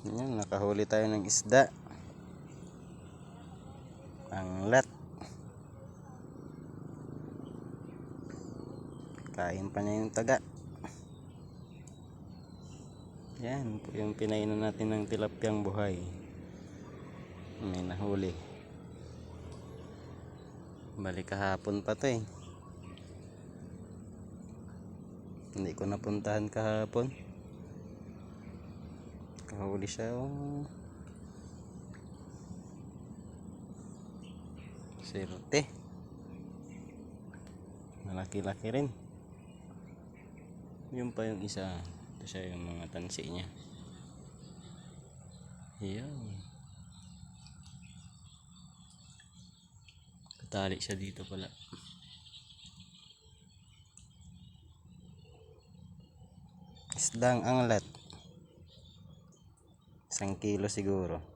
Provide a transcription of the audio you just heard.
Yan, nakahuli tayo ng isda. Anglat. Kain pa niya yung taga. Yan po yung pinainan natin ng tilapyang buhay. May nahuli. Balik kahapon pa to eh. Hindi ko napuntahan kahapon. Kahuli siya oh. Serte. Malaki-laki rin. Yun pa yung isa. Ito siya yung mga tansi niya. Yan. Katali siya dito pala. Isdang anglat. 1 kilo siguro.